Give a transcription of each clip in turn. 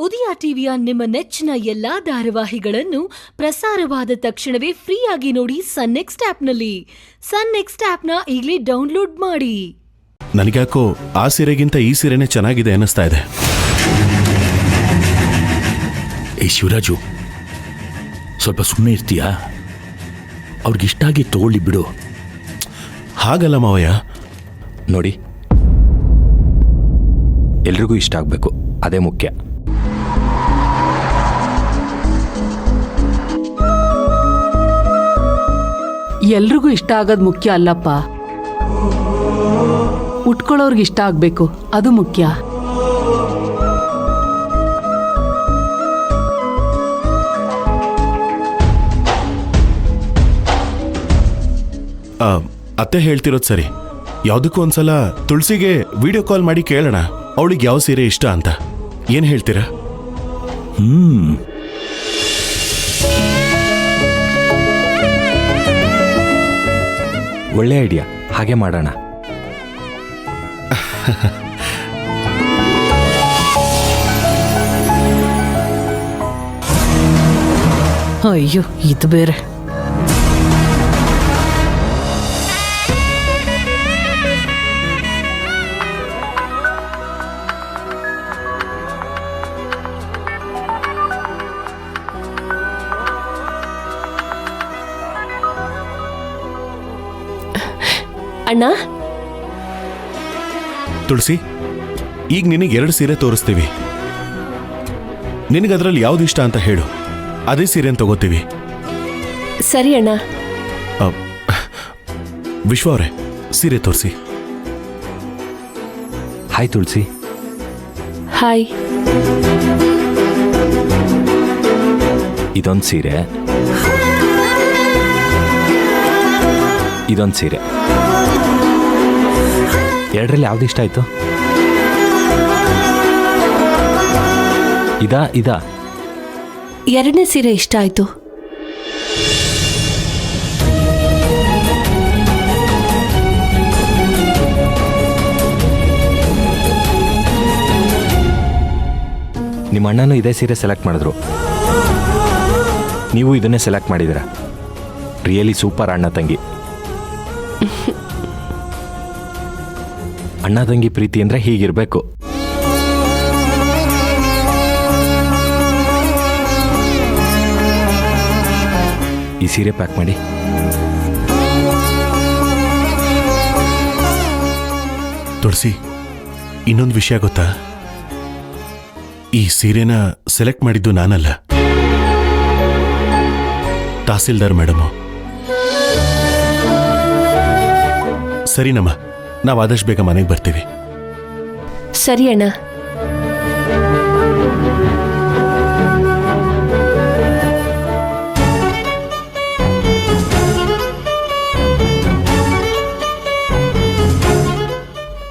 ಉದಯ ಟಿವಿಯ ನಿಮ್ಮ ನೆಚ್ಚಿನ ಎಲ್ಲಾ ಧಾರಾವಾಹಿಗಳನ್ನು ಪ್ರಸಾರವಾದ ತಕ್ಷಣವೇ ಫ್ರೀಯಾಗಿ ನೋಡಿ ಸನ್ ನೆಕ್ಸ್ಟ್ ಆಪ್ನಲ್ಲಿ. ಸನ್ ನೆಕ್ಸ್ಟ್ ಆಪ್ನ ಈಗಲೇ ಡೌನ್ಲೋಡ್ ಮಾಡಿ. ನನಗ್ಯಾಕೋ ಆ ಸೀರೆಗಿಂತ ಈ ಸೀರೆನೇ ಚೆನ್ನಾಗಿದೆ ಅನ್ನಿಸ್ತಾ ಇದೆ. ಏ ಶಿವರಾಜು, ಸ್ವಲ್ಪ ಸುಮ್ಮನೆ ಇರ್ತೀಯಾ? ಅವ್ರಿಗಿಷ್ಟ ಆಗಿ ತಗೊಳ್ಳಿ ಬಿಡು. ಹಾಗಲ್ಲ ಮಾವಯ್ಯ. ನೋಡಿ, ಎಲ್ರಿಗೂ ಇಷ್ಟ ಆಗಬೇಕು, ಅದೇ ಮುಖ್ಯ. ಎಲ್ರಿಗೂ ಇಷ್ಟ ಆಗೋದು ಮುಖ್ಯ ಅಲ್ಲಪ್ಪ, ಉಟ್ಕೊಳ್ಳೋರ್ಗೆ ಇಷ್ಟ ಆಗಬೇಕು, ಅದು ಮುಖ್ಯ. ಅತ್ತೆ ಹೇಳ್ತಿರೋದು ಸರಿ. ಯಾವುದಕ್ಕೂ ಒಂದ್ಸಲ ತುಳಸಿಗೆ ವಿಡಿಯೋ ಕಾಲ್ ಮಾಡಿ ಕೇಳೋಣ, ಅವಳಿಗೆ ಯಾವ ಸೀರೆ ಇಷ್ಟ ಅಂತ. ಏನು ಹೇಳ್ತೀರಾ? ಒಳ್ಳೆ ಐಡಿಯಾ, ಹಾಗೆ ಮಾಡೋಣ. ಅಯ್ಯೋ, ಇದು ಬೇರೆ. ಅಣ್ಣ, ತುಳಸಿ, ಈಗ ನಿನಗೆ 2 ಸೀರೆ ತೋರಿಸ್ತೀವಿ. ನಿನಗದ್ರಲ್ಲಿ ಯಾವ್ದು ಇಷ್ಟ ಅಂತ ಹೇಳು, ಅದೇ ಸೀರೆನ ತಗೋತೀವಿ. ಸರಿ ಅಣ್ಣ. ವಿಶ್ವ ಅವರೇ, ಸೀರೆ ತೋರಿಸಿ. ಹಾಯ್ ತುಳಸಿ. ಹಾಯ್. ಇದೊಂದು ಸೀರೆ, ಇದೊಂದು ಸೀರೆ. ಎರಡರಲ್ಲಿ ಯಾವ್ದು ಇಷ್ಟ ಆಯ್ತು? ಇದಾ? ಎರಡನೇ ಸೀರೆ ಇಷ್ಟ ಆಯ್ತು. ನಿಮ್ಮ ಅಣ್ಣನೂ ಇದೇ ಸೀರೆ ಸೆಲೆಕ್ಟ್ ಮಾಡಿದ್ರು, ನೀವು ಇದನ್ನೇ ಸೆಲೆಕ್ಟ್ ಮಾಡಿದಿರ. ರಿಯಲಿ ಸೂಪರ್ ಅಣ್ಣ ತಂಗಿ. ಅಣ್ಣ ತಂಗಿ ಪ್ರೀತಿ ಅಂದ್ರೆ ಹೀಗಿರ್ಬೇಕು. ಈ ಸೀರೆ ಪ್ಯಾಕ್ ಮಾಡಿ. ತುಳಸಿ, ಇನ್ನೊಂದು ವಿಷಯ ಗೊತ್ತಾ? ಈ ಸೀರೆನ ಸೆಲೆಕ್ಟ್ ಮಾಡಿದ್ದು ನಾನಲ್ಲ, ತಹಸೀಲ್ದಾರ್ ಮೇಡಮು. ಸರಿನಮ್ಮ, ನಾವು ಆದಷ್ಟು ಬೇಗ ಮನೆಗೆ ಬರ್ತೀವಿ. ಸರಿ ಅಣ್ಣ.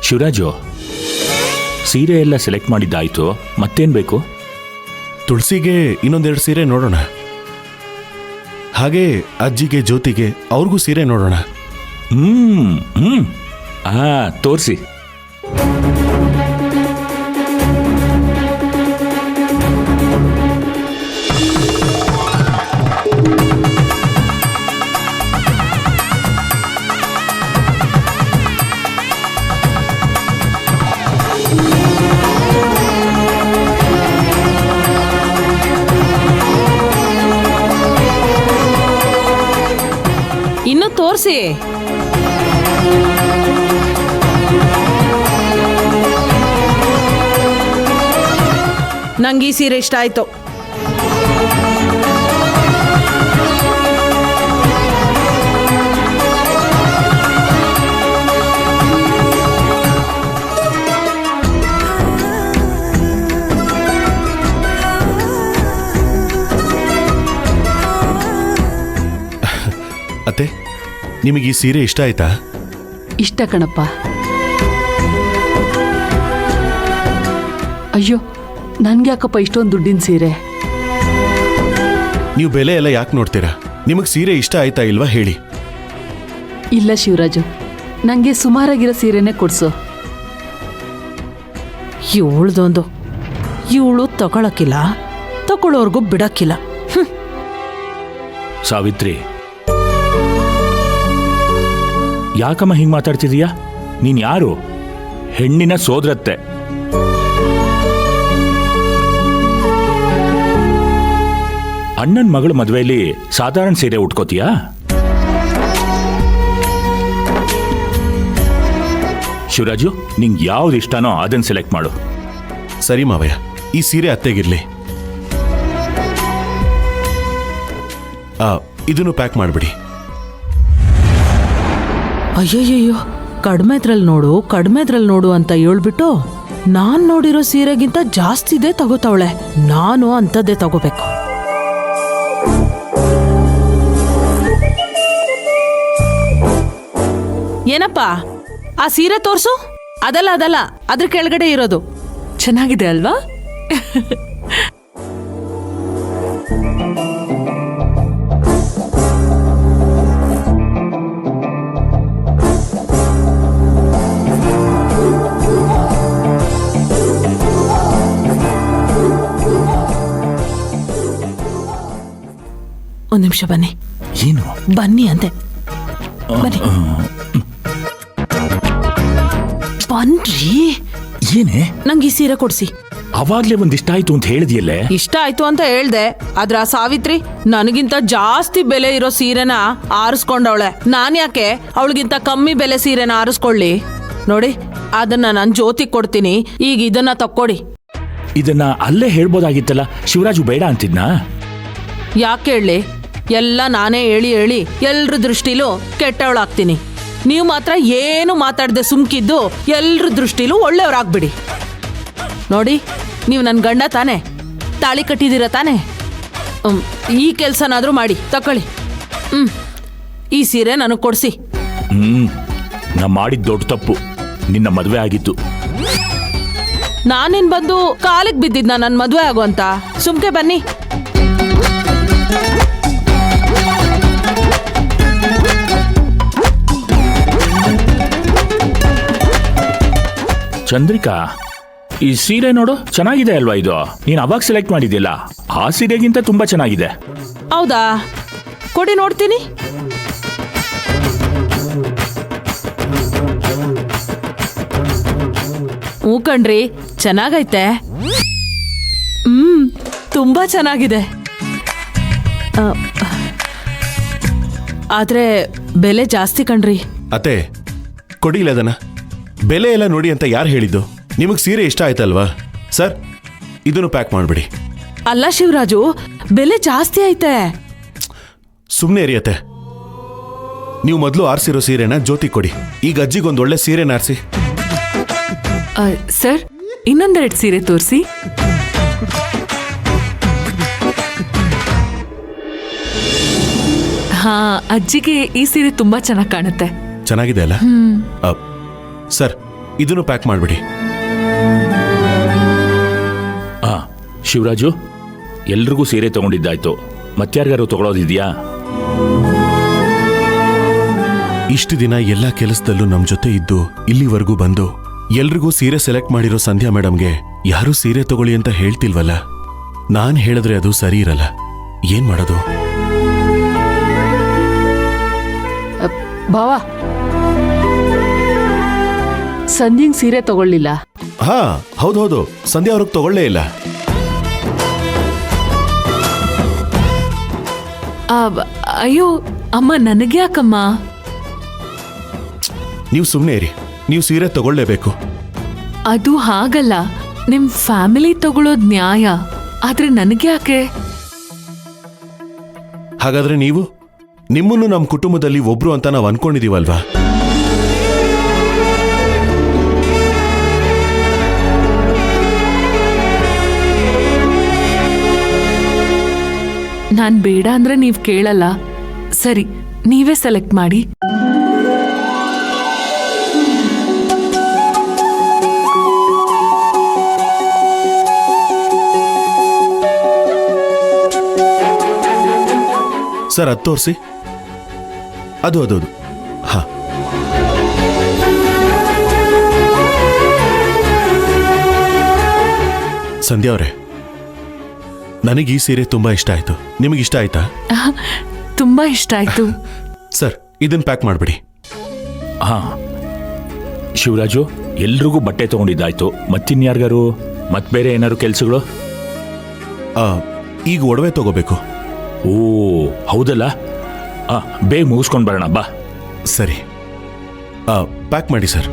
ಶಿವರಾಜು, ಸೀರೆ ಎಲ್ಲ ಸೆಲೆಕ್ಟ್ ಮಾಡಿದ್ದಾಯ್ತು, ಮತ್ತೇನು ಬೇಕು? ತುಳಸಿಗೆ ಇನ್ನೊಂದೆರಡು ಸೀರೆ ನೋಡೋಣ, ಹಾಗೆ ಅಜ್ಜಿಗೆ ಜ್ಯೋತಿಗೆ ಅವ್ರಿಗೂ ಸೀರೆ ನೋಡೋಣ. ತೋರಿಸಿ. ಇನ್ನು ತೋರಿಸಿ. ನಂಗೆ ಈ ಸೀರೆ ಇಷ್ಟ ಆಯ್ತು. ಅತ್ತೆ, ನಿಮಗೆ ಈ ಸೀರೆ ಇಷ್ಟ ಆಯ್ತಾ? ಇಷ್ಟ ಕಣಪ್ಪ. ಅಯ್ಯೋ, ನನ್ಗ್ಯಾಕಪ್ಪ ಇಷ್ಟೊಂದು ದುಡ್ಡಿನ ಸೀರೆ? ನೀವು ಬೆಲೆ ಎಲ್ಲ ಯಾಕೆ ನೋಡ್ತೀರಾ? ನಿಮಗೆ ಸೀರೆ ಇಷ್ಟ ಆಯ್ತಾ ಇಲ್ವಾ ಹೇಳಿ. ಇಲ್ಲ ಶಿವರಾಜು, ನನಗೆ ಸುಮಾರಾಗಿರೋ ಸೀರೆನೇ ಕೊಡ್ಸು. ಇವಳ್ದೊಂದು ಇವಳು ತಗೊಳಕಿಲ್ಲ, ತಗೊಳ್ಳೋರ್ಗೂ ಬಿಡಕ್ಕಿಲ್ಲ. ಸಾವಿತ್ರಿ, ಯಾಕಮ್ಮ ಹಿಂಗ್ ಮಾತಾಡ್ತಿದೀಯಾ? ನೀನ್ ಯಾರು? ಹೆಣ್ಣಿನ ಸೋದರತ್ತೆ. ಅಣ್ಣನ ಮಗಳ ಮದುವೆಯಲ್ಲಿ ಸಾಧಾರಣ ಸೀರೆ ಉಟ್ಕೋತೀಯಾ? ಶಿವರಾಜು, ನಿಂಗೆ ಯಾವ್ದು ಇಷ್ಟನೋ ಅದನ್ನ ಸೆಲೆಕ್ಟ್ ಮಾಡು. ಸರಿ ಮಾವಯ್ಯ, ಈ ಸೀರೆ ಅತ್ತೆಗಿರ್ಲಿ. ಇದನ್ನು ಪ್ಯಾಕ್ ಮಾಡಿಬಿಡಿ. ಅಯ್ಯಯ್ಯೋ, ಕಡಿಮೆದ್ರಲ್ಲಿ ನೋಡು ಅಂತ ಹೇಳ್ಬಿಟ್ಟು ನಾನ್ ನೋಡಿರೋ ಸೀರೆಗಿಂತ ಜಾಸ್ತಿದೇ ತಗೋತಾವಳೆ. ನಾನು ಅಂಥದ್ದೇ ತಗೋಬೇಕು. ಏನಪ್ಪ, ಆ ಸೀರೆ ತೋರ್ಸು. ಅದಲ್ಲ, ಅದ್ರ ಕೆಳಗಡೆ ಇರೋದು. ಚೆನ್ನಾಗಿದೆ ಅಲ್ವಾ? ಒಂದ್ ನಿಮಿಷ ಬನ್ನಿ. ಏನು? ಬನ್ನಿ ಅಂತೆ. ಬನ್ನಿ ಬನ್ರಿ. ಏನೇ? ನಂಗೆ ಈ ಸೀರೆ ಕೊಡ್ಸಿ. ಅವಾಗ್ಲೇ ಒಂದಿಷ್ಟ ಆಯ್ತು ಅಂತ ಹೇಳಿದ್ಯಲ್ಲೇ. ಇಷ್ಟ ಆಯ್ತು ಅಂತ ಹೇಳ್ದೆ, ಆದ್ರ ಆ ಸಾವಿತ್ರಿ ನನಗಿಂತ ಜಾಸ್ತಿ ಬೆಲೆ ಇರೋ ಸೀರೆನ ಆರಿಸ್ಕೊಂಡವಳೆ. ನಾನ್ ಯಾಕೆ ಅವಳಿಗಿಂತ ಕಮ್ಮಿ ಬೆಲೆ ಸೀರೆನ ಆರಿಸ್ಕೊಳ್ಳಿ? ನೋಡಿ, ಅದನ್ನ ನಾನು ಜ್ಯೋತಿಗ್ ಕೊಡ್ತೀನಿ. ಈಗ ಇದನ್ನ ತಕ್ಕೊಡಿ. ಇದನ್ನ ಅಲ್ಲೇ ಹೇಳ್ಬೋದಾಗಿತ್ತಲ್ಲ. ಶಿವರಾಜು ಬೇಡ ಅಂತಿದ್ನಾ? ಯಾಕೆ ಹೇಳಿ? ಎಲ್ಲ ನಾನೇ ಹೇಳಿ ಎಲ್ರ ದೃಷ್ಟಿಲೂ ಕೆಟ್ಟವಳಾಗ್ತೀನಿ. ನೀವು ಮಾತ್ರ ಏನು ಮಾತಾಡದೆ ಸುಮ್ಕಿದ್ದು ಎಲ್ರ ದೃಷ್ಟಿಲೂ ಒಳ್ಳೆಯವ್ರಾಗ್ಬಿಡಿ. ನೋಡಿ, ನೀವು ನನ್ನ ಗಂಡ ತಾನೆ, ತಾಳಿ ಕಟ್ಟಿದ್ದೀರ ತಾನೆ? ಈ ಕೆಲಸನಾದ್ರೂ ಮಾಡಿ ತಕೊಳ್ಳಿ. ಈ ಸೀರೆ ನನಗೆ ಕೊಡಿಸಿ. ನಾ ಮಾಡಿದ ದೊಡ್ಡ ತಪ್ಪು. ನಿನ್ನ ಮದುವೆ ಆಗಿತ್ತು. ನಾನೇನ್ ಬಂದು ಕಾಲಿಗೆ ಬಿದ್ದಿದ್ನ ನನ್ನ ಮದುವೆ ಆಗು ಅಂತ? ಸುಮ್ಕೆ ಬನ್ನಿ. ಚಂದ್ರಿಕಾ, ಈ ಸೀರೆ ನೋಡು, ಚೆನ್ನಾಗಿದೆ ಅಲ್ವಾ ಇದು? ನೀನು ಅವಾಗ ಸೆಲೆಕ್ಟ್ ಮಾಡಿದ್ಯಲ್ಲ, ಆ ಸೀರೆಗಿಂತ ತುಂಬಾ ಚೆನ್ನಾಗಿದೆ. ಹೌದಾ? ಕೊಡಿ ನೋಡ್ತೀನಿ. ಹ್ಞೂ ಕಣ್ರಿ, ಚೆನ್ನಾಗೈತೆ. ತುಂಬಾ ಚೆನ್ನಾಗಿದೆ. ಆದ್ರೆ ಬೆಲೆ ಜಾಸ್ತಿ ಕಣ್ರಿ. ಅತ್ತೆ, ಕೊಡಿಲ್ಲ ಅದನ್ನ. ಬೆಲೆ ಎಲ್ಲ ನೋಡಿ ಅಂತ ಯಾರು ಹೇಳಿದ್ದು? ನಿಮಗೆ ಸೀರೆ ಇಷ್ಟ ಆಯ್ತಲ್ವಾ? ಸರ್, ಇದನ್ನು ಪ್ಯಾಕ್ ಮಾಡಿಬಿಡಿ. ಅಲ್ಲ ಶಿವರಾಜು, ಬೆಲೆ ಜಾಸ್ತಿ ಐತೆ. ಸುಮ್ಮನೆ ಇರಿಯತ್ತೆ. ನೀವು ಮೊದಲು ಆರಿಸಿರೋ ಸೀರೆನ ಜ್ಯೋತಿ ಕೊಡಿ. ಈಗ ಅಜ್ಜಿಗೊಂದು ಒಳ್ಳೆ ಸೀರೆನ ಆರಿಸಿ. ಸರ್, ಇನ್ನೊಂದೆರಡು ಸೀರೆ ತೋರಿಸಿ. ಹಾ, ಅಜ್ಜಿಗೆ ಈ ಸೀರೆ ತುಂಬಾ ಚೆನ್ನಾಗಿ ಕಾಣುತ್ತೆ. ಚೆನ್ನಾಗಿದೆ ಅಲ್ಲ? ಸರ್, ಇದನ್ನು ಪ್ಯಾಕ್ ಮಾಡಿಬಿಡಿ. ಶಿವರಾಜು, ಎಲ್ರಿಗೂ ಸೀರೆ ತಗೊಂಡಿದ್ದಾಯ್ತು. ಮತ್ಯಾರಿಗಾರು ತಗೊಳ್ಳೋದಿದ್ಯಾ? ಇಷ್ಟು ದಿನ ಎಲ್ಲ ಕೆಲಸದಲ್ಲೂ ನಮ್ಮ ಜೊತೆ ಇದ್ದು ಇಲ್ಲಿವರೆಗೂ ಬಂದು ಎಲ್ರಿಗೂ ಸೀರೆ ಸೆಲೆಕ್ಟ್ ಮಾಡಿರೋ ಸಂಧ್ಯಾ ಮೇಡಮ್ಗೆ ಯಾರೂ ಸೀರೆ ತಗೊಳ್ಳಿ ಅಂತ ಹೇಳ್ತಿಲ್ವಲ್ಲ. ನಾನು ಹೇಳಿದ್ರೆ ಅದು ಸರಿ ಇರಲ್ಲ. ಏನ್ ಮಾಡೋದು? ಭಾವ, ಸಂಧ್ಯಂಗ್ ಸೀರೆ ತಗೊಳ್ಳಿಲ್ಲ. ಹಾ, ಹೌದು, ಸಂಧ್ಯಾ ಅವ್ರಿಗೆ ತಗೊಳ್ಳೇ ಇಲ್ಲ. ಅಯ್ಯೋ ಅಮ್ಮ, ನನಗೆ ಯಾಕಮ್ಮ? ನೀವು ಸುಮ್ಮನೆ ಇರಿ. ನೀವು ಸೀರೆ ತಗೊಳ್ಳೇಬೇಕು. ಅದು ಹಾಗಲ್ಲ, ನಿಮ್ ಫ್ಯಾಮಿಲಿ ತಗೊಳ್ಳೋದ್ ನ್ಯಾಯ. ಆದ್ರೆ ನನಗೆ ಯಾಕೆ? ಹಾಗಾದ್ರೆ ನೀವು, ನಿಮ್ಮನ್ನು ನಮ್ಮ ಕುಟುಂಬದಲ್ಲಿ ಒಬ್ರು ಅಂತ ನಾವು ಅನ್ಕೊಂಡಿದೀವಲ್ವಾ? ನಾನ್ ಬೇಡ ಅಂದ್ರೆ ನೀವ್ ಕೇಳಲ್ಲ. ಸರಿ, ನೀವೇ ಸೆಲೆಕ್ಟ್ ಮಾಡಿ. ಸರ್, ಅದು ತೋರಿಸಿ. ಅದು ಹಾ. ಸಂಧ್ಯಾ ಅವರೇ, ನನಗೆ ಈ ಸೀರೆ ತುಂಬಾ ಇಷ್ಟ ಆಯ್ತು. ನಿಮಗೆ ಇಷ್ಟ ಆಯ್ತಾ? ತುಂಬಾ ಇಷ್ಟ ಆಯ್ತು. ಸರ್, ಇದನ್ನ ಪ್ಯಾಕ್ ಮಾಡಿಬಿಡಿ. ಹಾ ಶಿವರಾಜು, ಎಲ್ರಿಗೂ ಬಟ್ಟೆ ತಗೊಂಡಿದ್ದಾಯ್ತು. ಮತ್ತಿನ್ಯಾರ್ಗಾರು ಮತ್ ಬೇರೆ ಏನಾರು ಕೆಲ್ಸಗಳು? ಈಗ ಒಡವೆ ತಗೋಬೇಕು. ಓ ಹೌದಲ್ಲ, ಬೇಗ ಮುಗಿಸ್ಕೊಂಡು ಬರೋಣ ಬಾ. ಸರಿ, ಪ್ಯಾಕ್ ಮಾಡಿ ಸರ್.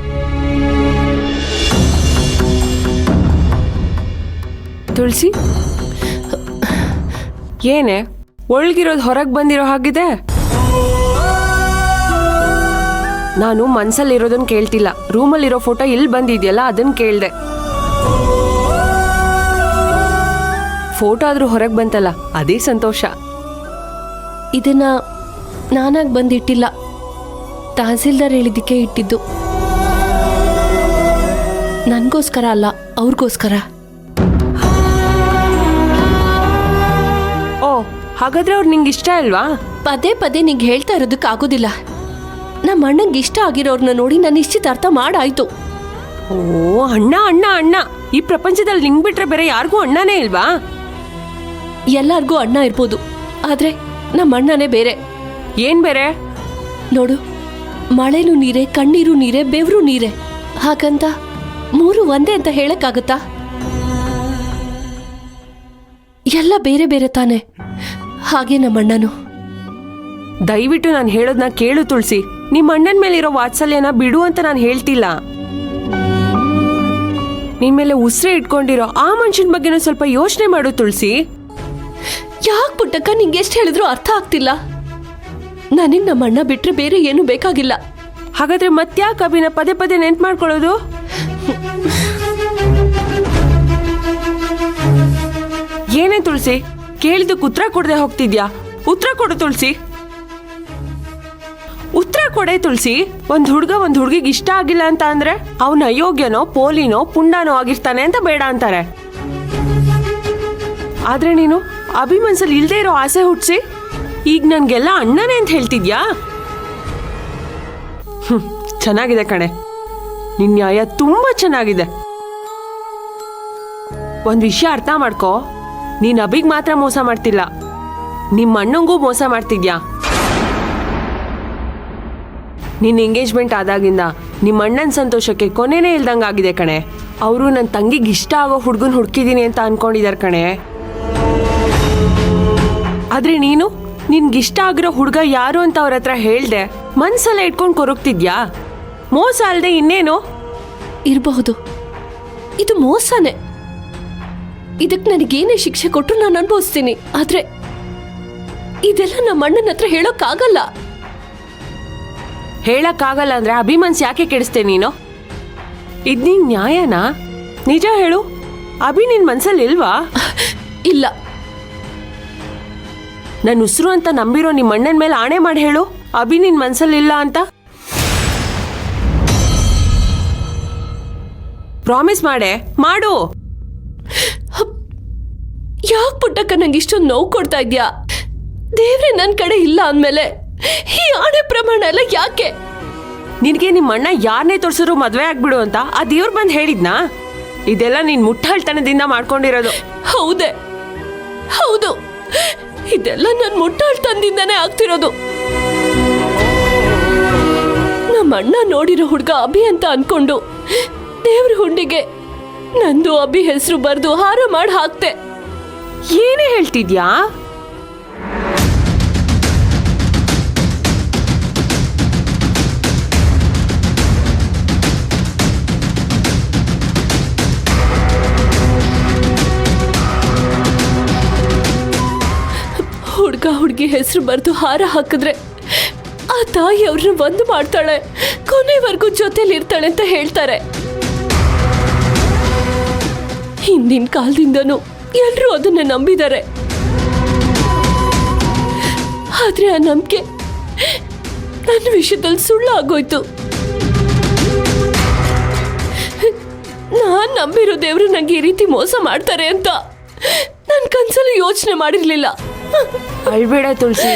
ತುಳಸಿ, ಏನೇ ಒಳಗಿರೋದು ಹೊರಗೆ ಬಂದಿರೋ ಹಾಗಿದೆ? ನಾನು ಮನ್ಸಲ್ಲಿರೋದನ್ನ ಕೇಳ್ತಿಲ್ಲ, ರೂಮಲ್ಲಿರೋ ಫೋಟೋ ಇಲ್ಲಿ ಬಂದಿದೆಯಲ್ಲ ಅದನ್ನ ಕೇಳ್ದೆ. ಫೋಟೋ ಆದ್ರೂ ಹೊರಗೆ ಬಂತಲ್ಲ, ಅದೇ ಸಂತೋಷ. ಇದನ್ನ ನಾನಾಗಿ ಬಂದಿಟ್ಟಿಲ್ಲ, ತಹಸೀಲ್ದಾರ್ ಹೇಳಿದ್ದಕ್ಕೆ ಇಟ್ಟಿದ್ದು. ನನಗೋಸ್ಕರ ಅಲ್ಲ, ಅವ್ರಿಗೋಸ್ಕರ. ಓ, ಹಾಗಾದ್ರೆ ಅವ್ರು ನಿಂಗೆ ಇಷ್ಟ ಅಲ್ವಾ? ಪದೇ ಪದೇ ನಿಂಗೆ ಹೇಳ್ತಾ ಇರೋದಕ್ಕಾಗೋದಿಲ್ಲ. ನಮ್ಮ ಅಣ್ಣಂಗೆ ಇಷ್ಟ ಆಗಿರೋರ್ನ ನೋಡಿ ನಾನು ನಿಶ್ಚಿತಾರ್ಥ ಮಾಡಾಯ್ತು. ಓ, ಅಣ್ಣ ಅಣ್ಣ ಅಣ್ಣ, ಈ ಪ್ರಪಂಚದಲ್ಲಿ ನಿಂಗೆ ಬಿಟ್ರೆ ಬೇರೆ ಯಾರಿಗೂ ಅಣ್ಣನೇ ಇಲ್ವಾ? ಎಲ್ಲಾರ್ಗೂ ಅಣ್ಣ ಇರ್ಬೋದು, ಆದ್ರೆ ನಮ್ಮ ಅಣ್ಣನೇ ಬೇರೆ. ಏನ್ ಬೇರೆ? ನೋಡು, ಮಳೆನೂ ನೀರೇ, ಕಣ್ಣೀರು ನೀರೇ, ಬೆವರು ನೀರೇ. ಹಾಗಂತ ಮೂರು ಒಂದೇ ಅಂತ ಹೇಳಕ್ಕಾಗತ್ತಾ? ಎಲ್ಲ ಬೇರೆ ಬೇರೆ ತಾನೆ. ಹಾಗೆ ನಮ್ಮ ಅಣ್ಣನು. ದಯವಿಟ್ಟು ನಾನು ಹೇಳೋದನ್ನ ಕೇಳು ತುಳಸಿ. ನಿಮ್ಮ ಅಣ್ಣನ ಮೇಲಿರೋ ವಾತ್ಸಲ್ಯನ ಬಿಡು ಅಂತ ನಾನು ಹೇಳ್ತಿಲ್ಲ. ನಿನ್ ಮೇಲೆ ಉಸಿರೇ ಇಟ್ಕೊಂಡಿರೋ ಆ ಮನುಷ್ಯನ ಬಗ್ಗೆನೂ ಸ್ವಲ್ಪ ಯೋಚನೆ ಮಾಡು ತುಳಸಿ. ಯಾಕೆ ಪುಟ್ಟಕ್ಕ, ನಿಂಗೆ ಎಷ್ಟು ಹೇಳಿದ್ರು ಅರ್ಥ ಆಗ್ತಿಲ್ಲ. ನನಗೆ ನಮ್ಮ ಅಣ್ಣ ಬಿಟ್ರೆ ಬೇರೆ ಏನು ಬೇಕಾಗಿಲ್ಲ. ಹಾಗಾದ್ರೆ ಮತ್ಯಾಕೆ ಅಭಿನ ಪದೇ ಪದೇ ನೆನ್ಪು ಮಾಡ್ಕೊಳ್ಳೋದು? ಏನೇ ತುಳಸಿ, ಕೇಳಿದಕ್ಕೆ ಉತ್ತರ ಕೊಡದೆ ಹೋಗ್ತಿದ್ಯಾ? ಉತ್ತರ ಕೊಡು ತುಳಸಿ, ಉತ್ತರ ಕೊಡೆ ತುಳಸಿ. ಒಂದ್ ಹುಡುಗಿಗೆ ಇಷ್ಟ ಆಗಿಲ್ಲ ಅಂತ ಅಂದ್ರೆ ಅವನ ಅಯೋಗ್ಯನೋ, ಪೋಲಿನೋ, ಪುಂಡನೋ ಆಗಿರ್ತಾನೆ ಅಂತ ಬೇಡ ಅಂತಾರೆ. ಆದ್ರೆ ನೀನು ಅಭಿ ಮನ್ಸಲ್ಲಿ ಇಲ್ದೇ ಇರೋ ಆಸೆ ಹುಟ್ಸಿ ಈಗ ನನ್ಗೆಲ್ಲ ಅಣ್ಣನೇ ಅಂತ ಹೇಳ್ತಿದ್ಯಾ? ಚೆನ್ನಾಗಿದೆ ಕಣೆ, ನಿನ್ ನ್ಯಾಯ ತುಂಬಾ ಚೆನ್ನಾಗಿದೆ. ಒಂದ್ ವಿಷಯ ಅರ್ಥ ಮಾಡ್ಕೋ, ನೀನ್ ಅಭಿಗ್ ಮಾತ್ರ ಮೋಸ ಮಾಡ್ತಿಲ್ಲ, ನಿಮ್ಮ ಅಣ್ಣಂಗೂ ಮೋಸ ಮಾಡ್ತಿದ್ಯಾ. ನಿನ್ನ ಎಂಗೇಜ್ಮೆಂಟ್ ಆದಾಗಿಂದ ನಿಮ್ಮ ಅಣ್ಣನ ಸಂತೋಷಕ್ಕೆ ಕೊನೆನೇ ಇಲ್ದಂಗಾಗಿದೆ ಕಣೆ. ಅವರು ನನ್ನ ತಂಗಿಗೆ ಇಷ್ಟ ಆಗೋ ಹುಡುಗನ್ ಹುಡುಕಿದೀನಿ ಅಂತ ಅನ್ಕೊಂಡಿದಾರೆ ಕಣೆ. ಆದ್ರೆ ನೀನು ನಿನ್ಗಿಷ್ಟ ಆಗಿರೋ ಹುಡುಗ ಯಾರು ಅಂತ ಅವ್ರ ಹತ್ರ ಹೇಳ್ದೆ ಮನ್ಸಲ್ಲ ಇಟ್ಕೊಂಡು ಕೊರಗ್ತಿದ್ಯಾ? ಮೋಸ ಅಲ್ದೆ ಇನ್ನೇನು? ಇರಬಹುದು, ಇದು ಮೋಸನೇ. ಇದಕ್ಕೆ ನನಗೇನೇ ಶಿಕ್ಷೆ ಕೊಟ್ಟರು ನಾನು ಅನುಭವಿಸ್ತೀನಿ. ಆದ್ರೆ ಇದೆಲ್ಲ ನಮ್ಮ ಅಣ್ಣನ ಹತ್ರ ಹೇಳೋಕ್ಕಾಗಲ್ಲ. ಹೇಳಕ್ಕಾಗಲ್ಲ ಅಂದ್ರೆ ಅಭಿಮನ್ಸ್ ಯಾಕೆ ಕೆಡಿಸ್ತೆ ನೀನು? ಇದ್ ನಿನ್ ನ್ಯಾಯನಾ? ನಿಜ ಹೇಳು, ಅಭಿ ನಿನ್ ಮನ್ಸಲ್ಲಿ ಇಲ್ವಾ? ಇಲ್ಲ. ನನ್ನ ಉಸಿರು ಅಂತ ನಂಬಿರೋ ನಿಮ್ಮ ಅಣ್ಣನ ಮೇಲೆ ಆಣೆ ಮಾಡಿ ಹೇಳು, ಅಭಿ ನಿನ್ ಮನ್ಸಲ್ಲಿಲ್ಲ ಅಂತ. ಪ್ರಾಮಿಸ್ ಮಾಡು. ಯಾಕೆ ಪುಟ್ಟಕ್ಕ ನಂಗೆ ಇಷ್ಟೊಂದು ನೋವು ಕೊಡ್ತಾ ಇದ್ಯಾ? ದೇವ್ರೆ ನನ್ನ ಕಡೆ ಇಲ್ಲ ಅಂದ್ಮೇಲೆ ಈ ಆಣೆ ಪ್ರಮಾಣ ಎಲ್ಲ ಯಾಕೆ? ನಿನಗೆ ನಿಮ್ಮ ಅಣ್ಣ ಯಾರನ್ನೇ ತೋರ್ಸಿದ್ರು ಮದ್ವೆ ಆಗ್ಬಿಡು ಅಂತ ಆ ದೇವ್ರು ಬಂದು ಹೇಳಿದ್ನಾ? ಇದೆಲ್ಲ ನೀನ್ ಮುಟ್ಟಾಳ್ತನದಿಂದ ಮಾಡ್ಕೊಂಡಿರೋದು. ಹೌದೇ, ಹೌದು, ಇದೆಲ್ಲ ನನ್ನ ಮುಟ್ಟಾಳ್ತನದಿಂದಾನೇ ಆಗ್ತಿರೋದು. ನಮ್ಮ ಅಣ್ಣ ನೋಡಿರೋ ಹುಡುಗ ಅಭಿ ಅಂತ ಅನ್ಕೊಂಡು ದೇವ್ರ ಹುಂಡಿಗೆ ನಂದು ಅಭಿ ಹೆಸರು ಬರ್ದು ಹಾರ ಮಾಡಿ ಹಾಕ್ತೆ. ಏನೇ ಹೇಳ್ತಿದ್ಯಾ? ಹುಡುಗ ಹುಡುಗಿ ಹೆಸರು ಬರ್ದು ಹಾರ ಹಾಕಿದ್ರೆ ಆ ತಾಯಿ ಅವ್ರನ್ನ ಒಂದು ಮಾಡ್ತಾಳೆ, ಕೊನೆವರೆಗೂ ಜೊತೆಲಿ ಇರ್ತಾಳೆ ಅಂತ ಹೇಳ್ತಾರೆ. ಹಿಂದಿನ ಕಾಲದಿಂದನೂ ಎಲ್ಲರೂ ಅದನ್ನ ನಂಬಿದ್ದಾರೆ. ಆದ್ರೆ ಆ ನಂಬಿಕೆ ನನ್ನ ವಿಷಯದಲ್ಲಿ ಸುಳ್ಳು ಆಗೋಯ್ತು. ನಾನ್ ನಂಬಿರೋ ದೇವ್ರು ನಂಗೆ ಈ ರೀತಿ ಮೋಸ ಮಾಡ್ತಾರೆ ಅಂತ ನನ್ ಕನ್ಸಲ್ಲಿ ಯೋಚನೆ ಮಾಡಿರ್ಲಿಲ್ಲ. ಅಳ್ಬೇಡ ತುಳಸಿ.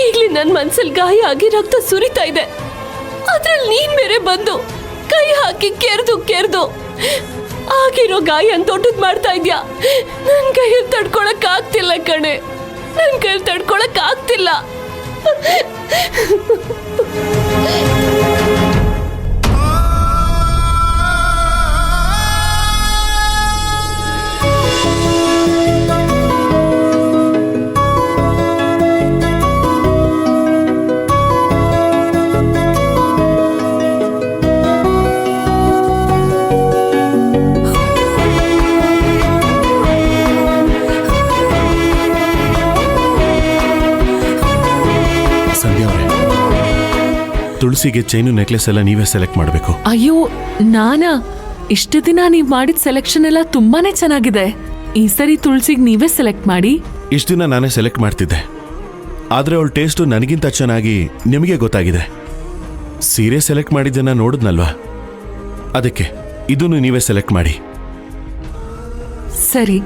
ಈಗ್ಲೇ ನನ್ ಮನ್ಸಲ್ಲಿ ಗಾಯ ಆಗಿ ರಕ್ತ ಸುರಿತಾ ಇದೆ. ಅದ್ರಲ್ಲಿ ನೀನ್ ಬೇರೆ ಬಂದು ಕೈ ಹಾಕಿ ಕೆರ್ದು ಆಗಿರೋ ಗಾಯ ದೊಡ್ಡದ್ ಮಾಡ್ತಾ ಇದ್ಯಾ. ನನ್ ಕೈಯಲ್ಲಿ ತಡ್ಕೊಳಕ್ ಆಗ್ತಿಲ್ಲ ಕಣೆ, ನನ್ ಕೈಯಲ್ಲಿ ತಡ್ಕೊಳಕ್ ಆಗ್ತಿಲ್ಲ. ಸಂಧ್ಯಾ ಅವರೇ, ತುಳಸಿಗೆ ಚೈನು ನೆಕ್ಲೆಸ್ ಎಲ್ಲ ನೀವೇ ಸೆಲೆಕ್ಟ್ ಮಾಡಬೇಕು. ಅಯ್ಯೋ ನಾನಾ, ಇಷ್ಟು ದಿನ ನೀವ್ ಮಾಡಿದ ಸೆಲೆಕ್ಷನ್ ಎಲ್ಲ ತುಂಬಾನೇ ಚೆನ್ನಾಗಿದೆ. ಈ ಸರಿ ತುಳಸಿಗ್ ನೀವೇ ಸೆಲೆಕ್ಟ್ ಮಾಡಿ. ಇಷ್ಟು ದಿನ ನಾನೇ ಸೆಲೆಕ್ಟ್ ಮಾಡ್ತಿದ್ದೆ, ಆದ್ರೆ ಅವಳ ಟೇಸ್ಟು ನನಗಿಂತ ಚೆನ್ನಾಗಿ ನಿಮಗೆ ಗೊತ್ತಾಗಿದೆ. ಸೀರೆ ಸೆಲೆಕ್ಟ್ ಮಾಡಿದ್ದನ್ನ ನೋಡಿದ್ನಲ್ವಾ, ಅದಕ್ಕೆ ಇದನ್ನು ನೀವೇ ಸೆಲೆಕ್ಟ್ ಮಾಡಿ. ಸರಿ,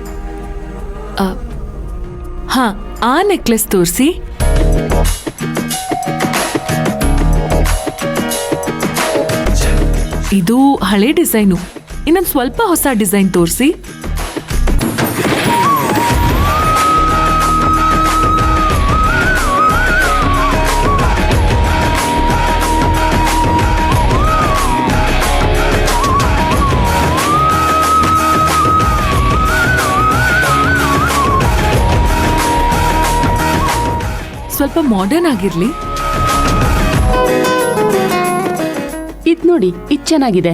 ಹಾ ಆ ನೆಕ್ಲೆಸ್ ತೋರಿಸಿ. ಇದು ಹಳೆ ಡಿಸೈನು, ಇನ್ನೊಂದು ಸ್ವಲ್ಪ ಹೊಸ ಡಿಸೈನ್ ತೋರಿಸಿ. ಸ್ವಲ್ಪ ಮಾಡರ್ನ್ ಆಗಿರ್ಲಿ. ಇದ್ ನೋಡಿ, ಇದ್ ಚೆನ್ನಾಗಿದೆ.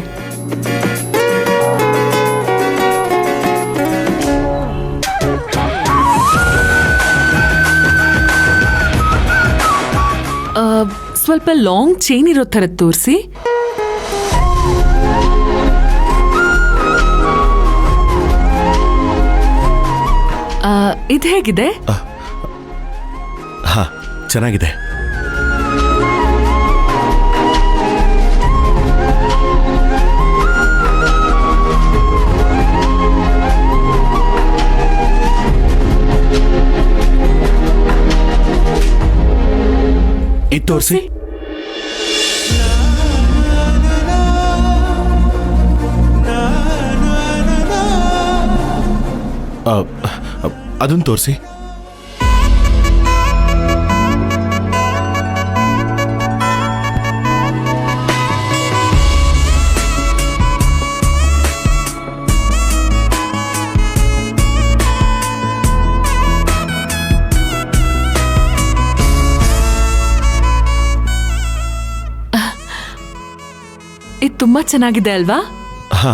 ಸ್ವಲ್ಪ ಲಾಂಗ್ ಚೈನ್ ಇರೋ ಥರದ್ದು ತೋರಿಸಿ. ಇದು ಹೇಗಿದೆ? ಹಾ, ಚೆನ್ನಾಗಿದೆ. ಇದು ತೋರಿಸಿ. ಅದನ್ನು ತೋರಿಸಿ. ಇದು ತುಂಬಾ ಚೆನ್ನಾಗಿದೆ ಅಲ್ವಾ? ಹಾ,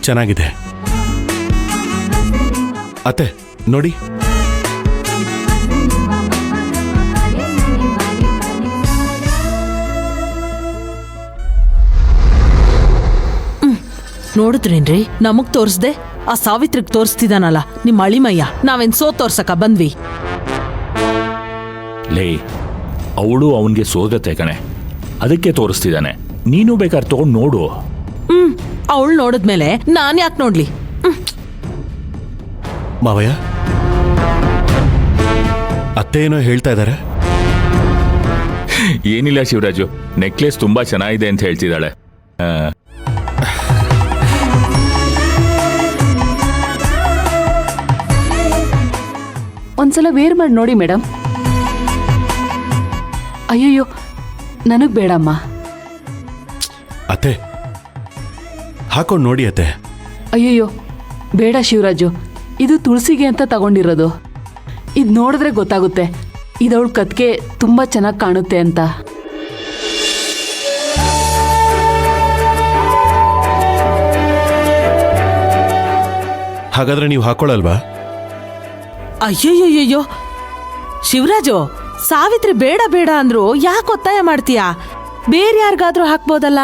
ಚೆನ್ನಾಗಿದೆ. ಅತ್ತೆ ನೋಡಿ. ನೋಡಿದ್ರೇನ್ರಿ, ನಮಗ್ ತೋರಿಸ್ದೆ ಆ ಸಾವಿತ್ರಿಗ್ ತೋರಿಸ್ತಿದಾನಲ್ಲ ನಿಮ್ಮ ಅಳಿಮಯ್ಯ. ನಾವೇನ್ ತೋರ್ಸಕ ಬಂದ್ವಿ? ಲೇ, ಅವಳು ಅವನಿಗೆ ಸೋದತೆ ಕಣೆ, ಅದಕ್ಕೆ ತೋರಿಸ್ತಿದ್ದಾನೆ. ನೀನು ಬೇಕಾದ್ರೆ ತಗೊಂಡು ನೋಡು. ಅವಳು ನೋಡಿದ್ಮೇಲೆ ನಾನ್ ಯಾಕೆ ನೋಡ್ಲಿ? ಮಾವಯ್ಯ, ಅತ್ತೆ ಏನೋ ಹೇಳ್ತಾ ಇದ್ದಾರೆ. ಏನಿಲ್ಲ ಶಿವರಾಜು, ನೆಕ್ಲೆಸ್ ತುಂಬಾ ಚೆನ್ನಾಗಿದೆ ಅಂತ ಹೇಳ್ತಿದ್ದಾಳೆ. ಒಂದ್ಸಲ ವೇರ್ ಮಾಡಿ ನೋಡಿ ಮೇಡಮ್. ಅಯ್ಯಯ್ಯೋ, ನನಗ್ ಬೇಡಮ್ಮ. ಅತ್ತೆ ಹಾಕೊಂಡು ನೋಡಿ ಅತ್ತೆ. ಅಯ್ಯಯ್ಯೋ ಬೇಡ ಶಿವರಾಜು, ಇದು ತುಳಸಿಗೆ ಅಂತ ತಗೊಂಡಿರೋದು. ಇದು ನೋಡಿದ್ರೆ ಗೊತ್ತಾಗುತ್ತೆ ಇದವಳ ಕತ್ಗೆ ತುಂಬಾ ಚೆನ್ನಾಗಿ ಕಾಣುತ್ತೆ ಅಂತ. ಹಾಗಾದ್ರೆ ನೀವು ಹಾಕೊಳ್ಳಲ್ವಾ? ಅಯ್ಯಯ್ಯಯ್ಯೋ ಶಿವರಾಜು, ಸಾವಿತ್ರಿ ಬೇಡ ಬೇಡ ಅಂದ್ರು ಯಾಕೆ ಒತ್ತಾಯ ಮಾಡ್ತೀಯಾ? ಬೇರೆ ಯಾರಿಗಾದ್ರೂ ಹಾಕ್ಬೋದಲ್ಲ.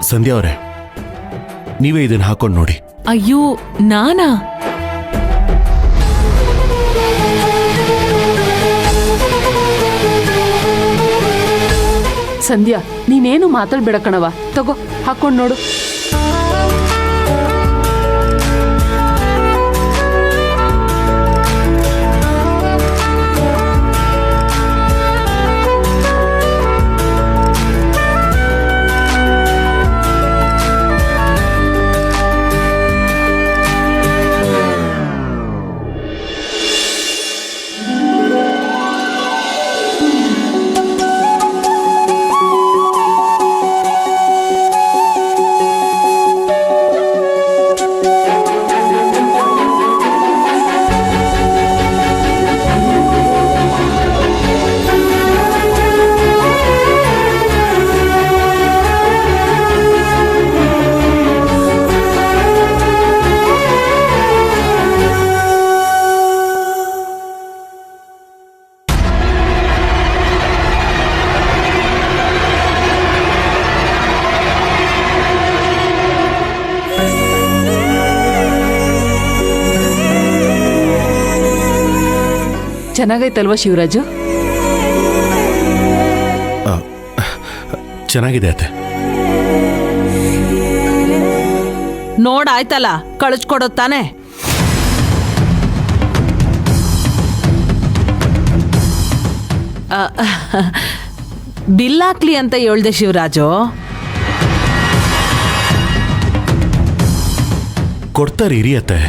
ಸಂಧ್ಯಾ ಅವರೇ, ನೀವೇ ಇದನ್ನ ಹಾಕೊಂಡು ನೋಡಿ. ಅಯ್ಯೋ ನಾನಾ? ಸಂಧ್ಯಾ, ನೀನೇನು ಮಾತಾಡ್ಬೇಡ ಕಣವ, ತಗೋ ಹಾಕೊಂಡು ನೋಡು. ಚೆನ್ನಾಗೈತಲ್ವಾ ಶಿವರಾಜು? ಚೆನ್ನಾಗಿದೆ ಅತ್ತೆ. ನೋಡಾಯ್ತಲ್ಲ, ಕಳಿಸ್ಕೊಡೋದ್ ತಾನೆ. ಬಿಲ್ ಹಾಕ್ಲಿ ಅಂತ ಹೇಳ್ದೆ ಶಿವರಾಜು. ಕೊಡ್ತಾರೆ ಇರಿ ಅತ್ತೆ.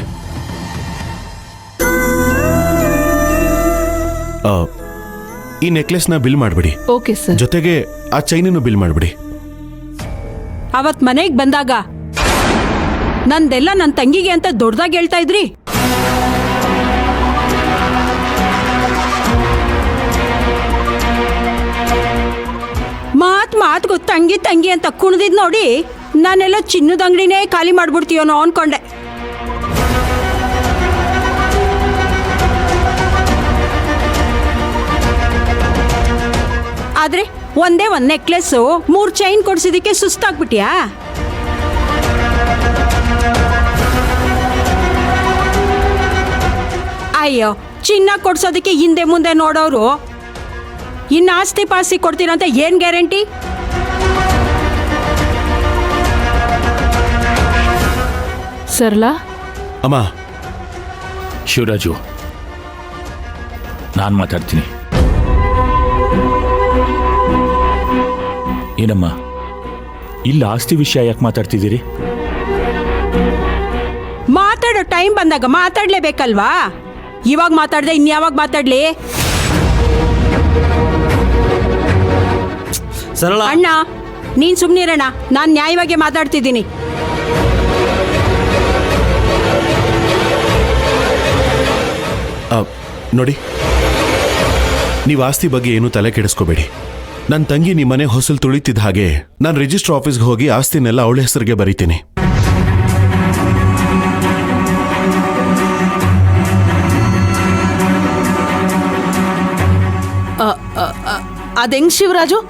ಈ ನೆಕ್ಲೆಸ್ನ ಬಿಲ್ ಮಾಡ್ಬಿಡಿ. Okay sir. ಜೊತೆಗೆ ಆ ಚೈನನ್ನು ಬಿಲ್ ಮಾಡ್ಬಿಡಿ. ಅವತ್ ಮನೆಗೆ ಬಂದಾಗ ನಂದೆಲ್ಲ ನನ್ನ ತಂಗಿಗೆ ಅಂತ ದೊಡ್ಡದಾಗಿ ಹೇಳ್ತಾ ಇದ್ರಿ. ಮಾತ್ಗೂ ತಂಗಿ ತಂಗಿ ಅಂತ ಕುಣಿದಿದ್ ನೋಡಿ ನಾನೆಲ್ಲ ಚಿನ್ನದ ಅಂಗಡಿನೇ ಖಾಲಿ ಮಾಡ್ಬಿಡ್ತೀಯೋನೋ ಅನ್ಕೊಂಡೆ. ಆದ್ರೆ ಒಂದೇ ಒಂದ್ ನೆಕ್ಲೆಸ್ಸು 3 ಚೈನ್ ಕೊಡ್ಸಿದಕ್ಕೆ ಸುಸ್ತಾಗ್ಬಿಟ್ಯಾ? ಅಯ್ಯೋ, ಚಿನ್ನ ಕೊಡ್ಸೋದಕ್ಕೆ ಹಿಂದೆ ಮುಂದೆ ನೋಡೋರು ಇನ್ನು ಆಸ್ತಿ ಪಾಸ್ತಿ ಕೊಡ್ತೀರಂತ ಏನ್ ಗ್ಯಾರಂಟಿ? ಸರ್ಲಾ ಅಮ್ಮ. ಶಿವರಾಜು, ನಾನು ಮಾತಾಡ್ತೀನಿ. ಏನಮ್ಮ, ಇಲ್ಲ ಆಸ್ತಿ ವಿಷಯ ಯಾಕೆ ಮಾತಾಡ್ತಿದ್ದೀರಿ? ಮಾತಾಡೋ ಟೈಮ್ ಬಂದಾಗ ಮಾತಾಡ್ಲೇಬೇಕಲ್ವಾ? ಇವಾಗ ಮಾತಾಡ್ದೆ ಇನ್ಯಾವಾಗ ಮಾತಾಡ್ಲಿ? ಅಣ್ಣ, ನೀನ್ ಸುಮ್ನಿರಣ್ಣ, ನಾನ್ ನ್ಯಾಯವಾಗಿ ಮಾತಾಡ್ತಿದ್ದೀನಿ. ನೋಡಿ, ನೀವು ಆಸ್ತಿ ಬಗ್ಗೆ ಏನು ತಲೆ ಕೆಡಿಸ್ಕೋಬೇಡಿ. ನನ್ನ ತಂಗಿ ನಿಮ್ಮ ಮನೆ ಹೊಸಲು ತುಳಿತಿದ್ದ ಹಾಗೆ ನಾನು ರಿಜಿಸ್ಟರ್ ಆಫೀಸ್ಗೆ ಹೋಗಿ ಆಸ್ತಿನೆಲ್ಲ ಅವಳ ಹೆಸರಿಗೆ ಬರೀತೀನಿ. ಅದೆಂಗ್ ಶಿವರಾಜು?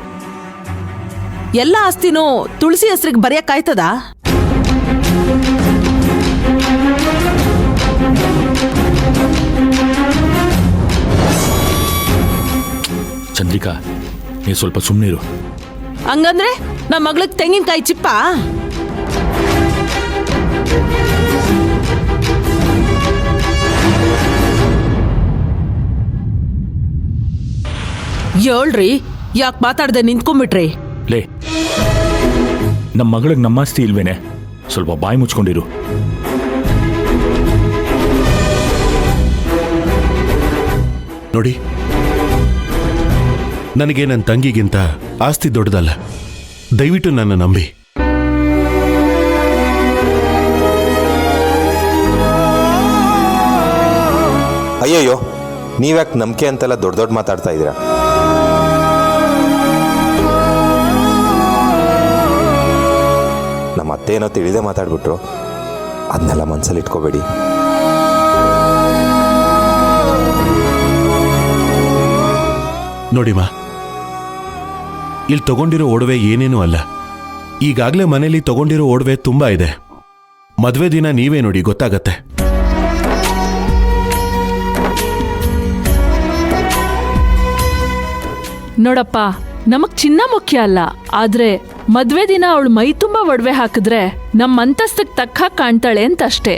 ಎಲ್ಲ ಆಸ್ತಿನೂ ತುಳಸಿ ಹೆಸರಿಗೆ ಬರೆಯಕ್ಕಾಯ್ತದ? ಚಂದ್ರಿಕಾ, ನೀ ಸ್ವಲ್ಪ ಸುಮ್ಮನಿರು. ಹಂಗಂದ್ರೆ ನಮ್ಮ ಮಗಳಿಗೆ ತೆಂಗಿನಕಾಯಿ ಚಿಪ್ಪ? ಹೇಳ್ರಿ, ಯಾಕೆ ಮಾತಾಡ್ದೆ ನಿಂತ್ಕೊಂಡ್ಬಿಟ್ರಿ? ಲೇ, ನಮ್ಮ ಮಗಳಿಗೆ ನಮ್ಮಾಸ್ತಿ ಇಲ್ವೇನೆ? ಸ್ವಲ್ಪ ಬಾಯಿ ಮುಚ್ಕೊಂಡಿರು. ನೋಡಿ, ನನಗೆ ನನ್ನ ತಂಗಿಗಿಂತ ಆಸ್ತಿ ದೊಡ್ಡದಲ್ಲ. ದಯವಿಟ್ಟು ನನ್ನ ನಂಬಿ. ಅಯ್ಯಯ್ಯೋ, ನೀವ್ಯಾಕೆ ನಂಬಿಕೆ ಅಂತೆಲ್ಲ ದೊಡ್ಡ ದೊಡ್ಡ ಮಾತಾಡ್ತಾ ಇದ್ದೀರಾ? ನಮ್ಮ ಅತ್ತೆ ಏನೋ ತಿಳಿದೇ ಮಾತಾಡ್ಬಿಟ್ರು, ಅದನ್ನೆಲ್ಲ ಮನಸ್ಸಲ್ಲಿ ಇಟ್ಕೋಬೇಡಿ. ನೋಡಿಮ್ಮ, ಇಲ್ಲಿ ತಗೊಂಡಿರೋ ಒಡವೆ ಏನೇನೂ ಅಲ್ಲ. ಈಗಾಗಲೇ ಮನೇಲಿ ತಗೊಂಡಿರೋ ಒಡವೆ ತುಂಬಾ ಇದೆ. ಮದುವೆ ದಿನ ನೀವೇ ನೋಡಿ, ಗೊತ್ತಾಗತ್ತೆ. ನೋಡಪ್ಪ, ನಮಗ್ ಚಿನ್ನ ಮುಖ್ಯ ಅಲ್ಲ, ಆದ್ರೆ ಮದ್ವೆ ದಿನ ಅವಳು ಮೈ ತುಂಬಾ ಒಡವೆ ಹಾಕಿದ್ರೆ ನಮ್ಮ ಅಂತಸ್ತಕ್ಕೆ ತಕ್ಕ ಹಾಗೆ ಕಾಣ್ತಾಳೆ ಅಂತಷ್ಟೇ.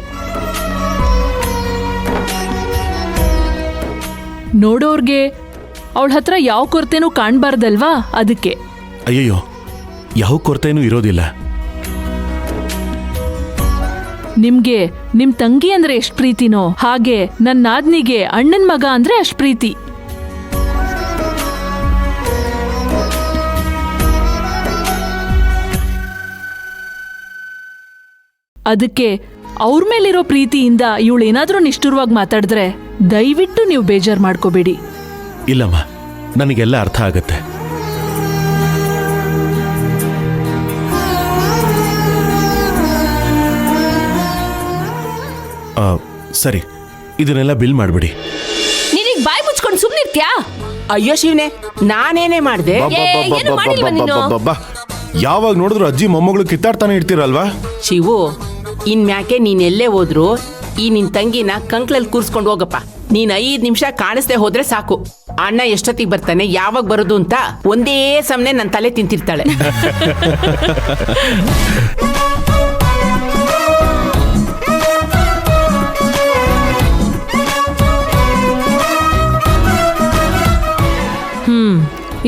ನೋಡೋರ್ಗೆ ಅವಳ ಹತ್ರ ಯಾವ ಕೊರತೆನೂ ಕಾಣ್ಬಾರ್ದಲ್ವಾ, ಅದಕ್ಕೆ. ಅಯ್ಯಯ್ಯೋ, ಯಾವ ಕೊರತೆನೂ ಇರೋದಿಲ್ಲ. ನಿಮ್ಗೆ ನಿಮ್ ತಂಗಿ ಅಂದ್ರೆ ಎಷ್ಟ್ ಪ್ರೀತಿನೋ ಹಾಗೆ ನನ್ನ ನಾದ್ನಿಗೆ ಅಣ್ಣನ್ ಮಗ ಅಂದ್ರೆ ಅಷ್ಟ್ ಪ್ರೀತಿ. ಅದಕ್ಕೆ ಅವ್ರ ಮೇಲಿರೋ ಪ್ರೀತಿಯಿಂದ ಇವಳೇನಾದ್ರೂ ನಿಷ್ಠುರವಾಗಿ ಮಾತಾಡಿದ್ರೆ ದಯವಿಟ್ಟು ನೀವು ಬೇಜಾರು ಮಾಡ್ಕೋಬೇಡಿ. ಇಲ್ಲಮ್ಮ, ನನಗೆಲ್ಲ ಅರ್ಥ ಆಗತ್ತೆ. ಸರಿ, ಇದನ್ನೆಲ್ಲ ಬಿಲ್ ಮಾಡ್ಬಿಡಿ. ನೀನೀಗ ಬಾಯಿ ಮುಚ್ಕೊಂಡು ಸುಮ್ನಿರ್ತ್ಯಾ? ಅಯ್ಯೋ ಶಿವನೇ, ನಾನೇನೇ ಮಾಡ್ದೆ? ಯಾವಾಗ ನೋಡಿದ್ರು ಅಜ್ಜಿ ಮೊಮ್ಮಗಳು ಕಿತ್ತಾಡ್ತಾನೆ ಇರ್ತೀರಲ್ವಾ? ಶಿವು, ಇನ್ಮ್ಯಾಕೆ ನೀನ್ ಎಲ್ಲೇ ಹೋದ್ರು ಈ ನಿನ್ ತಂಗಿನ ಕಂಕ್ಳಲ್ಲಿ ಕೂರ್ಸ್ಕೊಂಡು ಹೋಗಪ್ಪ. ನೀನ್ 5 ನಿಮಿಷ ಕಾಣಿಸ್ದೆ ಹೋದ್ರೆ ಸಾಕು, ಅಣ್ಣ ಎಷ್ಟೊತ್ತಿಗೆ ಬರ್ತಾನೆ, ಯಾವಾಗ ಬರೋದು ಅಂತ ಒಂದೇ ಸಮನೆ ನನ್ನ ತಲೆ ತಿಂತಿರ್ತಾಳೆ.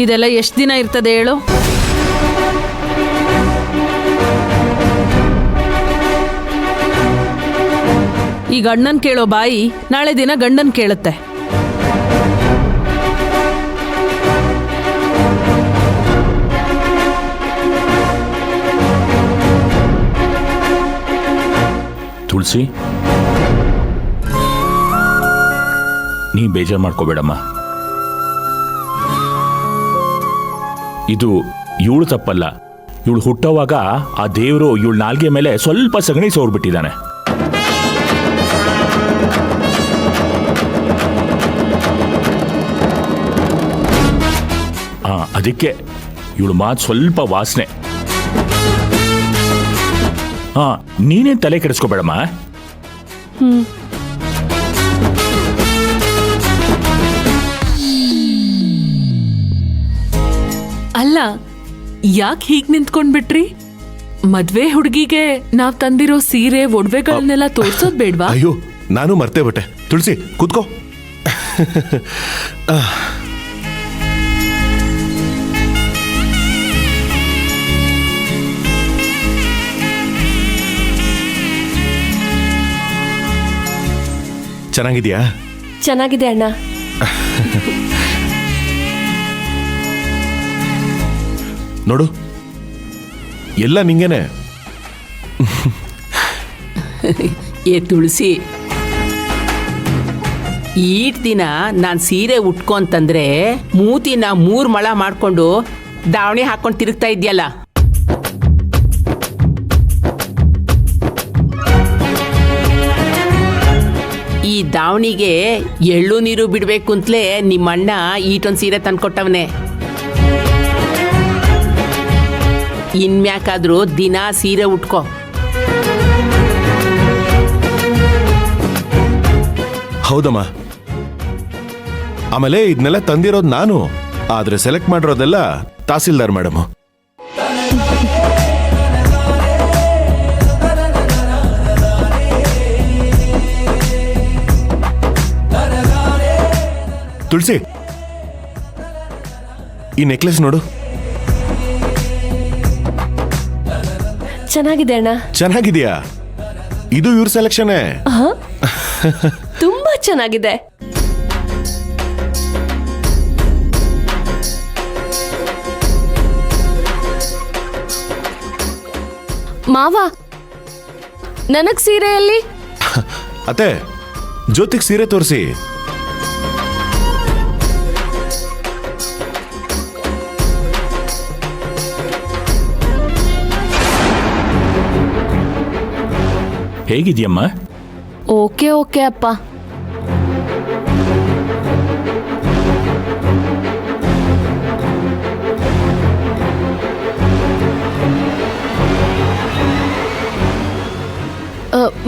ಇದೆಲ್ಲ ಎಷ್ಟು ದಿನ ಇರ್ತದೆ ಹೇಳು? ಈಗ ಅಣ್ಣನ್ ಕೇಳೋ ಬಾಯಿ ನಾಳೆ ದಿನ ಗಂಡನ್ ಕೇಳುತ್ತೆ. ತುಳಸಿ, ನೀ ಬೇಜಾರು ಮಾಡ್ಕೋಬೇಡಮ್ಮ. ಇದು ಇವಳು ತಪ್ಪಲ್ಲ. ಇವಳು ಹುಟ್ಟೋವಾಗ ಆ ದೇವರು ಇವಳು ನಾಲ್ಗೆ ಮೇಲೆ ಸ್ವಲ್ಪ ಸಗಣಿ ಸೋರ್ಬಿಟ್ಟಿದ್ದಾನೆ. ಅದಕ್ಕೆ ಇವಳು ಮಾತು ಸ್ವಲ್ಪ ವಾಸನೆ. ನೀನೇನ್ ತಲೆ ಕೆಡಿಸ್ಕೋಬೇಡಮ್ಮ. ಅಲ್ಲ, ಯಾಕೆ ಹೀಗ್ ನಿಂತ್ಕೊಂಡ್ಬಿಟ್ರಿ? ಮದ್ವೆ ಹುಡುಗಿಗೆ ನಾವ್ ತಂದಿರೋ ಸೀರೆ ಒಡವೆಗಳನ್ನೆಲ್ಲ ತೋರ್ಸೋದ್ ಬೇಡ್ವಾ? ಅಯ್ಯೋ, ನಾನು ಮರ್ತೇ ಬಿಟ್ಟೆ. ತುಳಸಿ, ಕೂತ್ಕೋ. ಚೆನ್ನಾಗಿದ್ಯಾ? ಚೆನ್ನಾಗಿದೆ ಅಣ್ಣ. ನೋಡು, ಎಲ್ಲ ನಿಂಗೇನೆ. ಏ ತುಳಸಿ, ಈಟ್ ದಿನ ನಾನು ಸೀರೆ ಉಟ್ಕೊ ಅಂತಂದ್ರೆ ಮೂತಿನ 3 ಮೊಳ ಮಾಡ್ಕೊಂಡು ದಾವಣಿ ಹಾಕೊಂಡು ತಿರುಗ್ತಾ ಇದೆಯಲ್ಲ. ಈ ದಾವಣಿಗೆ ಎಳ್ಳು ನೀರು ಬಿಡ್ಬೇಕು ಅಂತಲೇ ನಿಮ್ಮಣ್ಣ ಈಟೊಂದು ಸೀರೆ ತಂದ್ಕೊಟ್ಟವನೆ. ಇನ್ಮ್ಯಾಕಾದ್ರೂ ದಿನ ಸೀರೆ ಉಟ್ಕೋ. ಹೌದಮ್ಮ. ಆಮೇಲೆ ಇದನ್ನೆಲ್ಲ ತಂದಿರೋದು ನಾನು, ಆದ್ರೆ ಸೆಲೆಕ್ಟ್ ಮಾಡಿರೋದೆಲ್ಲ ತಹಸೀಲ್ದಾರ್ ಮೇಡಮ್. ತುಳಸಿ, ಈ ನೆಕ್ಲೆಸ್ ನೋಡು. ಚೆನ್ನಾಗಿದೆ ಅಣ್ಣ. ಚೆನ್ನಾಗಿದೆಯಾ? ಇದು ಇವ್ರ ಸೆಲೆಕ್ಷನ್. ತುಂಬಾ ಚೆನ್ನಾಗಿದೆ. ಮಾವ, ನನಗ್ ಸೀರೆಯಲ್ಲಿ ಅತ್ತೆ, ಜ್ಯೋತಿಗ್ ಸೀರೆ ತೋರಿಸಿ. ಹೇಗಿದ್ಯಮ್ಮ? ಓಕೆ ಓಕೆ ಅಪ್ಪ.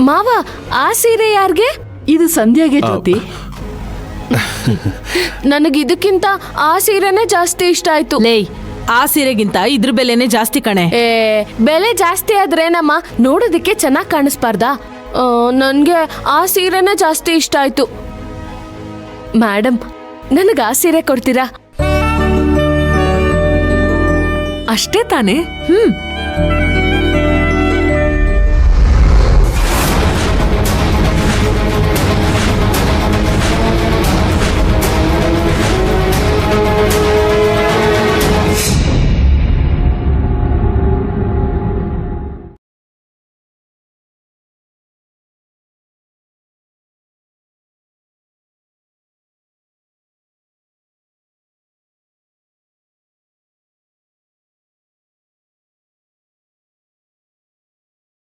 ಮಾವ, ಆ ಸೀರೆ ಯಾರ್ಗೆ? ಇದು ಸಂಧ್ಯಾಗೆ ಜ್ಯೋತಿ. ನನಗೆ ಇದಕ್ಕಿಂತ ಆ ಸೀರೆನೇ ಜಾಸ್ತಿ ಇಷ್ಟ ಆಯ್ತು. ಲೇ, ಆ ಸೀರೆಗಿಂತ ಇದ್ರ ಬೆಲೆನೇ ಜಾಸ್ತಿ ಕಣೆ. ಬೆಲೆ ಜಾಸ್ತಿ ಆದ್ರೇನಮ್ಮ, ನೋಡೋದಕ್ಕೆ ಚೆನ್ನಾಗಿ ಕಾಣಿಸ್ಬಾರ್ದಾ? ನನ್ಗೆ ಆ ಸೀರೆನೇ ಜಾಸ್ತಿ ಇಷ್ಟ ಆಯ್ತು. ಮೇಡಮ್, ನನಗೆ ಆ ಸೀರೆ ಕೊಡ್ತೀರಾ? ಅಷ್ಟೇ ತಾನೇ?